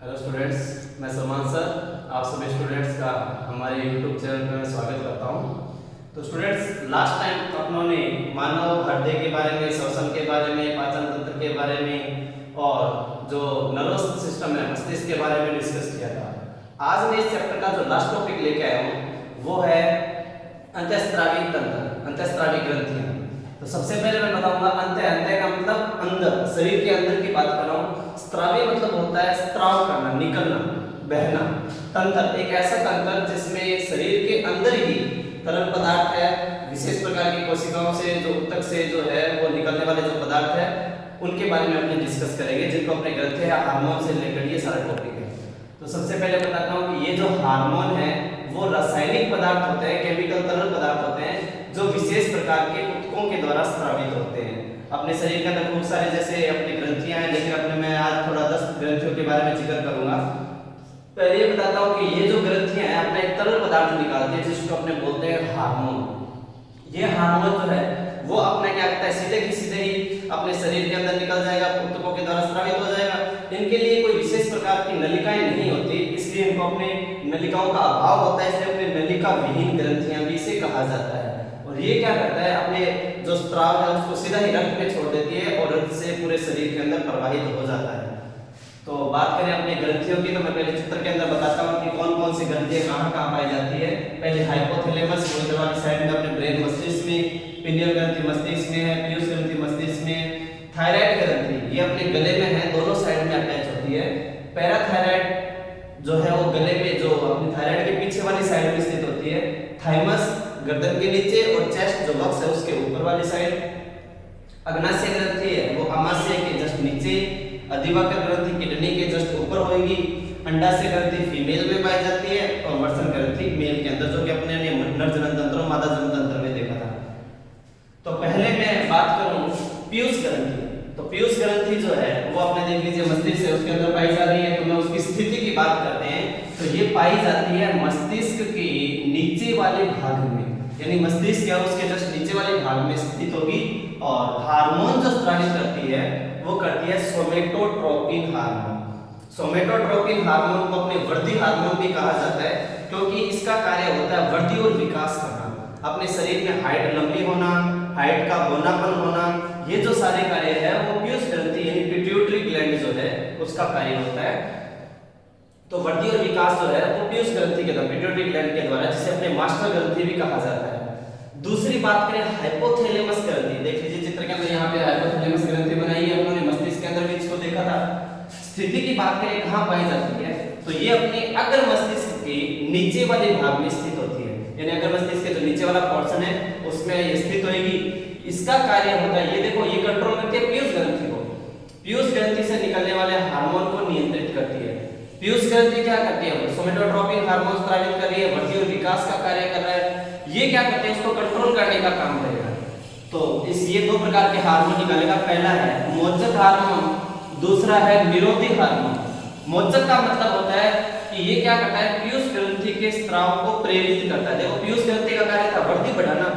Hello students, मैं Salman sir आप सभी स्टूडेंट्स का हमारे यूट्यूब चैनल पर मैं स्वागत करता हूं। तो स्टूडेंट्स, लास्ट टाइम अपनों ने मानव हृदय के बारे में, श्वसन के बारे में, पाचन तंत्र के बारे में और जो नर्वस सिस्टम है मस्तिष्क के बारे में डिस्कस किया था। आज मैं इस चैप्टर का जो लास्ट टॉपिक लेके आया हूँ वो है अंतःस्रावी तंत्र, अंतःस्रावी ग्रंथियां। तो सबसे पहले मैं बताऊंगा अंत्य का मतलब अंदर, शरीर के अंदर की बात कर रहा हूँ। स्त्रावी मतलब होता है स्त्राव करना, निकलना, बहना। तंत्र एक ऐसा तंत्र जिसमें शरीर के अंदर ही तरल पदार्थ है, विशेष प्रकार की कोशिकाओं से जो ऊतक से जो है वो निकलने वाले जो पदार्थ है उनके बारे में अपने डिस्कस करेंगे, जिनको अपने ग्रंथि या हार्मोन से रिलेटेड ये सारा टॉपिक है। तो सबसे पहले बताता हूँ कि ये जो हार्मोन है वो रासायनिक पदार्थ होते हैं, केमिकल तरल पदार्थ होते हैं जो विशेष प्रकार के ऊतकों के द्वारा स्रावित होते हैं। अपने शरीर के अंदर खूब सारे जैसे अपनी ग्रंथियां हैं, लेकिन अपने मैं आज थोड़ा 10 ग्रंथियों के बारे में जिक्र करूंगा। पहले ये बताता हूँ कि ये जो ग्रंथियां हैं अपना एक तरल पदार्थ निकालती है जिसको अपने बोलते हैं हार्मोन। ये हार्मोन जो है वो अपना क्या करता है, सीधे की सीधे ही अपने शरीर के अंदर निकल जाएगा, ऊतकों के द्वारा स्रावित हो जाएगा। इनके लिए कोई विशेष प्रकार की नलिकाएं नहीं होती, इसलिए इनको अपने नलिकाओं का अभाव होता है, इसलिए अपने नलिका विहीन ग्रंथियां भी इसे कहा जाता है। और ये क्या करता है, अपने जो स्त्राव है उसको सीधा ही रक्त में छोड़ देती है और रक्त से पूरे शरीर के अंदर प्रवाहित हो जाता है। तो बात करें अपने ग्रंथियों की, तो मैं पहले चित्र के अंदर बताता हूँ कि कौन कौन सी ग्रंथियां कहाँ कहाँ पाई जाती है। पहले हाइपोथैलेमस इधर वाली साइड में अपने ब्रेन मस्तिष्क में, पिनियल ग्रंथि मस्तिष्क में है, पीयूष ग्रंथि मस्तिष्क में, थायराइड ग्रंथि ये अपने गले में है, दोनों साइड में अटैच होती है। पैराथायराइड जो है वो गले में, जो अपनी थायराइड के पीछे वाली साइड में स्थित होती है। थाइमस गर्दन के नीचे और चेस्ट जो बक्स है उसके ऊपर वाली साइड। अग्नाशय ग्रंथि है वो अमाशय के जस्ट नीचे। अधिवाकर ग्रंथि किडनी के जस्ट ऊपर होगी। अंडाशय ग्रंथि फीमेल में पाई जाती है और वर्षण ग्रंथि मेल के अंदर, जो कि अपने नर जनन तंत्र और मादा जनन तंत्र में देखा था। तो पहले मैं बात करूं पीयूष ग्रंथि। तो पीयूष ग्रंथि जो है वो आपने देख लीजिए मस्तिष्क है उसके अंदर पाई जा रही है। तो मैं उसकी स्थिति की बात करते हैं तो ये पाई जाती है मस्तिष्क के नीचे वाले भाग में, यानी मस्तिष्क क्या उसके जस्ट नीचे वाले भाग में स्थित होगी। और हार्मोन जो स्रावित करती है वो करती है सोमेटोट्रोपिन हार्मोन। सोमेटोट्रोपिन हार्मोन को अपने वृद्धि हार्मोन भी कहा जाता है, क्योंकि इसका कार्य होता है वृद्धि और विकास करना, अपने शरीर में हाइट लंबी होना, हाइट का बौनापन होना, ये जो सारे कार्य है वो पीयूष ग्रंथि यानी पिट्यूटरी ग्लैंड जो है उसका कार्य होता है। तो वृद्धि और विकास जो है वो पीयूष ग्रंथि के द्वारा, पिट्यूटरी ग्लैंड के द्वारा, जिसे अपने मास्टर ग्रंथि भी कहा जाता है। दूसरी बात करें हाइपोथैलेमस ग्रंथि, देख लीजिए चित्र के अंदर यहाँ पे हाइपोथैलेमस ग्रंथि बनाई है उन्होंने, मस्तिष्क के अंदर भी इसको देखा था। स्थिति की बात करें कहाँ पाई जाती है, तो ये अपने अग्र मस्तिष्क के नीचे वाले भाग में स्थित होती है, यानी अग्र मस्तिष्क के जो नीचे वाला पोर्शन है उसमें ये स्थित होगी। इसका कार्य होता है, ये देखो ये कंट्रोल करती है पीयूष ग्रंथि को, पीयूष ग्रंथि से निकलने वाले हार्मोन को नियंत्रित करती है। पीयूष ग्रंथि क्या करती है, सोमेटोट्रोपिन हार्मोन स्रावित कर रही है, वृद्धि और विकास का कार्य कर रहा है। ये क्या करते हैं, उसको कंट्रोल करने का काम करेगा। तो इस ये दो प्रकार के हार्मोन निकालेगा, पहला है मोचक हार्मोन, दूसरा है निरोधी हार्मोन। मोचक का मतलब होता है कि ये क्या करता है, पीयूष ग्रंथि के स्राव को प्रेरित करता है। देखो पीयूष ग्रंथि का कार्य था वृद्धि बढ़ाना,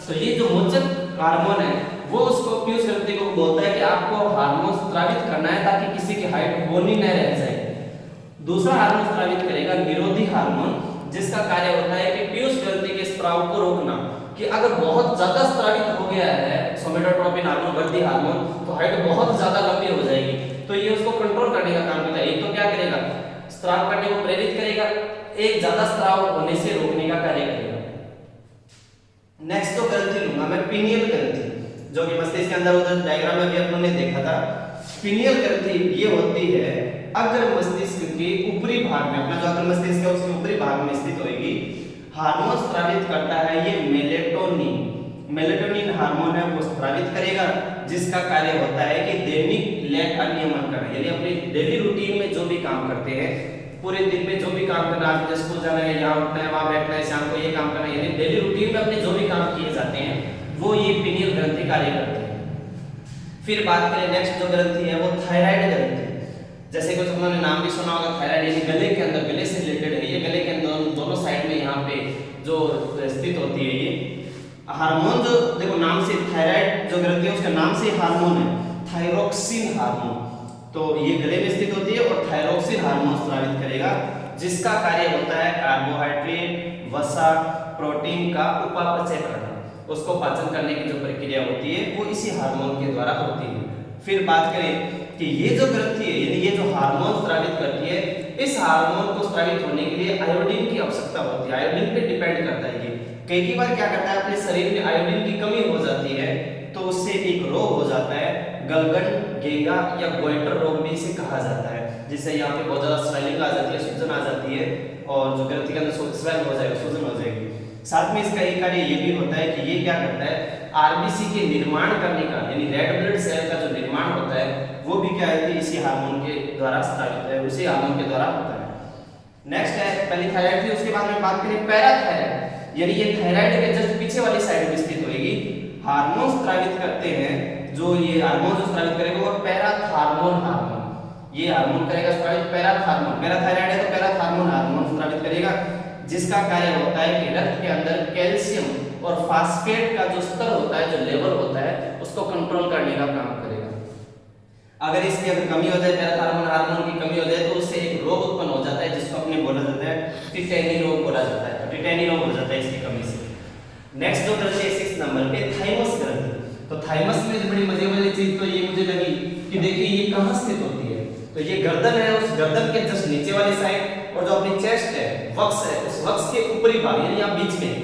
तो ये जो मोचक हार्मोन है वो उसको पीयूष ग्रंथि को बोलता है कि आपको हार्मोन स्रावित करना है ताकि किसी की हाइट होनी न रह जाए। दूसरा हार्मोन स्रावित करेगा निरोधी हार्मोन, जिसका कार्य होता है कि पीयूष ग्रंथि के स्राव को रोकना, कि अगर बहुत ज्यादा स्रावित हो गया है सोमेटोट्रोपिन हार्मोन, वृद्धि हार्मोन, तो हाइट बहुत ज्यादा लंबी हो जाएगी, तो ये उसको कंट्रोल करने का काम करता है। एक तो क्या करेगा, स्राव करने को प्रेरित करेगा, एक ज्यादा स्राव होने से रोकने का कार्य करेगा। नेक्स्ट तो ग्रंथि लूंगा मैं पिनियल ग्रंथि, जो कि मस्तिष्क के अंदर उधर डायग्राम में भी आपने देखा था। पिनियल ग्रंथि ये होती है अग्र मस्तिष्क के ऊपरी भाग में, अपना जो अग्र मस्तिष्क है उसके ऊपरी भाग में स्थित होगी। हार्मोन स्रावित करता है ये मेलेटोनिन, मेलेटोनिन हार्मोन है वो स्रावित करेगा, जिसका कार्य होता है कि दैनिक लय का नियमन करना, यानी अपनी डेली रूटीन में जो भी काम करते हैं, पूरे दिन में जो भी काम करना, आज स्कूल जाना है, यहाँ उठना है, वहाँ बैठना है, शाम को ये काम करना है, यानी डेली रूटीन में अपने जो भी काम किए जाते हैं वो ये पिनियल ग्रंथि कार्य करती है। फिर बात करें नेक्स्ट जो ग्रंथि है वो थायराइड ग्रंथि। जैसे कुछ उन्होंने नाम भी सुना होगा थायराइड, यानी गले के अंदर, गले से रिलेटेड है ये, गले के अंदर दोनों साइड में यहाँ पे जो स्थित होती है ये हार्मोन। जो देखो नाम से थायराइड जो ग्रंथि है उसका नाम से हार्मोन है थायरोक्सिन हार्मोन, तो ये गले में स्थित होती है और थायरोक्सिन हार्मोन करेगा, जिसका कार्य होता है कार्बोहाइड्रेट, वसा, प्रोटीन का उपापचय करना। उसको पाचन करने की जो प्रक्रिया होती है वो इसी हार्मोन के द्वारा होती है। फिर बात करें कि ये जो ग्रंथि है यानी ये जो हार्मोन स्रावित करती है, इस हार्मोन को स्रावित होने के लिए आयोडीन की आवश्यकता होती है। आयोडीन पे डिपेंड करता है ये। कई बार क्या करता है अपने शरीर में आयोडीन की कमी हो जाती है तो उससे एक रोग हो जाता है, गलगन, गेगा या गोइटर रोग भी इसे कहा जाता है, जिससे यहाँ पे बहुत ज्यादा स्वेलिंग आ जाती है, सूजन आ जाती है और जो ग्रंथि के अंदर स्वेल हो जाएगा, सूजन हो जाएगी। साथ में इसका एक कार्य ये भी होता है कि ये क्या करता है, आरबीसी के निर्माण करने का यानी रेड ब्लड सेल का जो निर्माण होता है वो भी क्या है कि इसी हार्मोन के द्वारा स्रावित है, उसी हार्मोन के द्वारा होता है। नेक्स्ट है, पहली थायराइड थी, उसके बाद में बात करें पैराथायराइड, यानी ये थायराइड के जस्ट पीछे वाली साइड में स्थित होगी। हार्मोन स्रावित करते हैं, जो ये हार्मोन जो स्रावित करेगा वो पैराथार्मोन हार्मोन, ये हार्मोन करेगा स्रावित पैराथार्मोन। पैराथायराइड है तो पैराथार्मोन हार्मोन स्रावित करेगा, जिसका कार्य होता है कि रक्त के अंदर कैल्शियम और फास्फेट का जो स्तर होता है, जो लेवल होता है, उसको कंट्रोल करने का काम करेगा। अगर इसकी अगर कमी हो जाए, पैराथार्मोन हार्मोन की कमी हो जाए तो उससे एक रोग उत्पन्न हो जाता है जिसको अपने बोला जाता है टिटेनी रोग बोला जाता है। टिटेनी रोग हो जाता है इसकी कमी से। नेक्स्ट जो ग्रंथि है 6 नंबर पे थाइमस ग्रंथि। तो थाइमस में बड़ी मजे वाली चीज तो ये मुझे लगी कि देखिए ये कहां स्थित होती है, तो ये गर्दन है, उस गर्दन के जस्ट नीचे वाली साइड, और जो अपनी चेस्ट है, वक्स है, उस वक्स के ऊपरी भाग यानी यहाँ बीच में,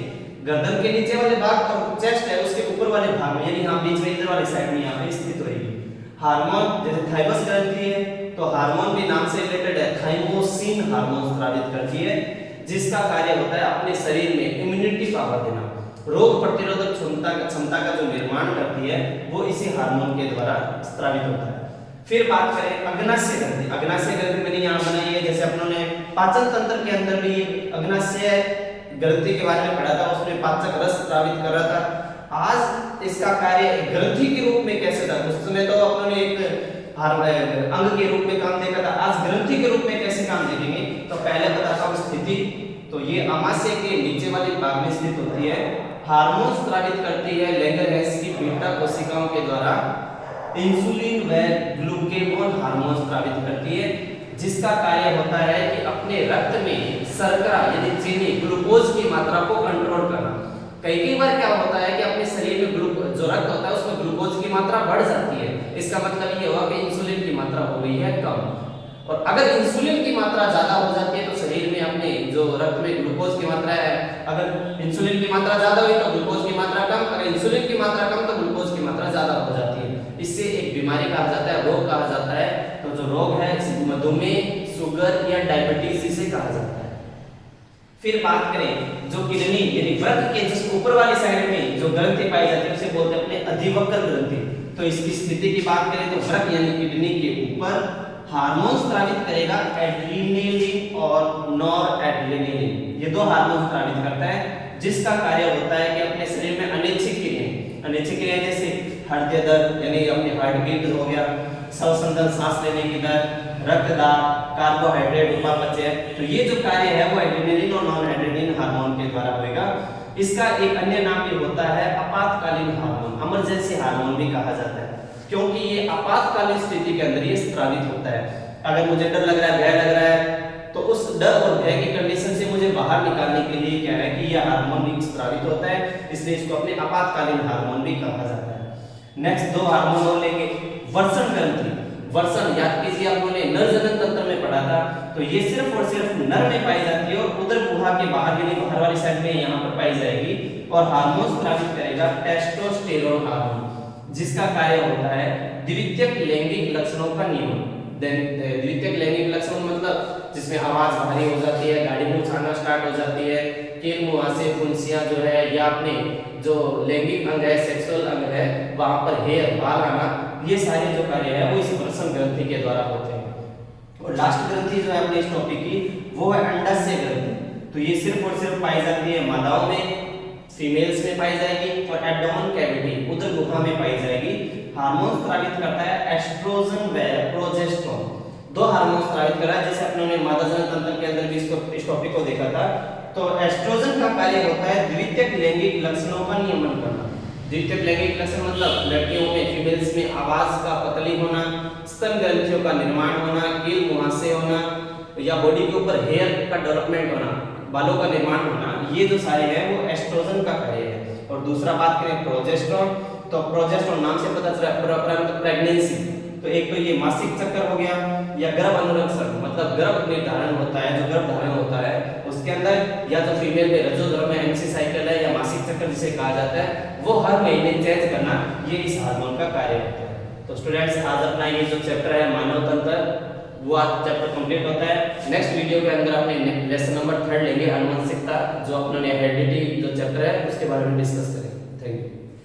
गर्दन के नीचे वाले भाग और चेस्ट है उसके ऊपर वाले भाग में यानी यहाँ बीच में इधर वाली साइड में यहाँ पे स्थित होगी। हार्मोन जैसे थाइमस ग्रंथि है तो हार्मोन भी नाम से रिलेटेड है, थाइमोसिन हार्मोन स्रावित करती है, जिसका कार्य होता है अपने शरीर में इम्यूनिटी पावर देना, रोग प्रतिरोधक क्षमता का जो निर्माण करती है वो इसी हार्मोन के द्वारा स्रावित होता है। फिर बात करें अग्नाशय ग्रंथि। अग्नाशय ग्रंथि मैंने यहाँ बनाई है, जैसे अपनों ने पाचन तंत्र के अंदर भी अग्नाशय ग्रंथि के बारे में पढ़ा था, उसमें पाचक रस स्रावित कर रहा था। आज इसका कार्य ग्रंथि के रूप में कैसे था, उस समय तो अपनों ने एक अंग के रूप में काम देखा था, आज ग्रंथि के रूप में कैसे काम देखेंगे। तो पहले बताता हूँ स्थिति। तो ये अमाशय के नीचे वाले भाग में स्थित होती है, हार्मोन स्रावित करती है लैंगरहैंस की बीटा कोशिकाओं के द्वारा, इंसुलिन व ग्लूकेगोन हार्मोन स्रावित करती है, जिसका कार्य होता है कि अपने रक्त में शर्करा यानी चीनी, ग्लूकोज की मात्रा को कंट्रोल करना। कई बार क्या होता है कि अपने शरीर में जो रक्त होता है उसमें ग्लूकोज की मात्रा बढ़ जाती है, इसका मतलब ये हुआ कि इंसुलिन की मात्रा हो गई है कम। और अगर इंसुलिन की मात्रा ज्यादा हो जाती है तो शरीर में अपने जो रक्त में ग्लूकोज की मात्रा है, अगर इंसुलिन की मात्रा ज्यादा हुई तो ग्लूकोज की मात्रा कम, अगर इंसुलिन की मात्रा कम तो ग्लूकोज की मात्रा ज्यादा हो जाती है। इससे एक बीमारी कहा जाता है, रोग कहा जाता है। तो जो रोग है मधुमेह, शुगर या डायबिटीज इसे कहा जाता है। फिर बात करें जो किडनी यानी वृक्क के जिस ऊपर वाली साइड में जो ग्रंथि पाई जाती है उसे बोलते हैं अपने अधिवक्र ग्रंथि। तो इसकी स्थिति की बात करें तो वृक्क यानी किडनी के ऊपर हार्मोन स्रावित करेगा, एड्रेनालिन और नॉरएड्रेनालिन, ये दो हार्मोन स्रावित करता है, जिसका कार्य होता है कि अपने शरीर में अनैच्छिक क्रियाएं जैसे हृदय दर यानी अपनी हार्ट बीट हो गया, श्वसन सांस लेने की दर, रक्तदाब, कार्बोहाइड्रेट उपापचय, तो ये जो कार्य है वो एड्रेनालिन और नॉन एड्रेनालिन हार्मोन के द्वारा होगा। इसका एक अन्य नाम भी होता है आपातकालीन हार्मोन, इमरजेंसी हार्मोन भी कहा जाता है, क्योंकि ये आपातकालीन स्थिति के अंदर ये स्रावित होता है। अगर मुझे डर लग रहा है, भय लग रहा है, तो उस डर और भय की कंडीशन से मुझे बाहर निकालने के लिए क्या है कि यह हार्मोन भी स्रावित होता है, इसलिए इसको अपने आपातकालीन हार्मोन भी कहा जाता है। नेक्स्ट दो हार्मोन और लेंगे। वर्षण ग्रंथि, वर्षण याद कीजिए आप लोगों ने नर जनन तंत्र में पढ़ा था, तो ये सिर्फ और सिर्फ नर में पाई जाती है और उदर गुहा के बाहर यानी बाहर वाली साइड में यहाँ पर पाई जाएगी और हार्मोन स्रावित करेगा टेस्टोस्टेरोन हार्मोन, जिसका कार्य होता है द्वितीयक लैंगिक लक्षणों का नियमन। द्वितीयक लैंगिक लक्षण मतलब जिसमें आवाज भारी हो जाती है, गाड़ी मुंह छाना स्टार्ट हो जाती है, कील मुहासे, फुंसियां जो है, या अपने जो लैंगिक अंग है, सेक्सुअल अंग है, वहां पर हेयर बाल आना, ये सारे जो कार्य है वो इस वर्षण ग्रंथि के द्वारा होते हैं। और लास्ट ग्रंथि जो है अपने इस टॉपिक की वो है अंडाशय ग्रंथि। तो ये सिर्फ और सिर्फ पाई जाती है मादाओं में, फीमेल्स में पाई जाएगी और एब्डोमेन कैविटी उदर गुहा में पाई जाएगी। हार्मोन स्रावित करता है एस्ट्रोजन व प्रोजेस्टेरोन, दो हार्मोन स्रावित कर रहा है, जैसे अपने मादा जनन तंत्र के अंदर भी इस टॉपिक को देखा था। तो एस्ट्रोजन का कार्य होता है द्वितीयक लैंगिक लक्षणों का नियमन करना। द्वितीयक लैंगिक लक्षण मतलब लड़कियों में, फीमेल्स में आवाज का पतली होना, स्तन ग्रंथियों का निर्माण होना, कील मुहासे होना, या बॉडी के ऊपर हेयर का डेवलपमेंट होना, बालों का निर्माण होना, ये जो सारे हैं वो एस्ट्रोजन का कार्य है। और दूसरा बात करें प्रोजेस्टेरोन, तो प्रोजेस्टेरोन नाम से पता चला मतलब प्रेगनेंसी, तो एक तो ये मासिक चक्कर हो गया, या गर्भ अनुरक्षण मतलब गर्भ निर्धारण होता है, जो गर्भ धारण होता है उसके अंदर या तो फीमेल में रजोधर्म में एमसी साइकिल है या मासिक चक्कर जिसे कहा जाता है, वो हर महीने चेंज करना, ये इस हार्मोन का कार्य होता है। तो स्टूडेंट्स आज अपना ये जो चैप्टर है मानव तंत्र, वो आज चैप्टर कंप्लीट होता है। नेक्स्ट वीडियो के अंदर अपने लेसन नंबर 3 लेंगे, आनुवंशिकता, जो अपने हेरिडिटी जो चैप्टर है उसके बारे में डिस्कस करेंगे।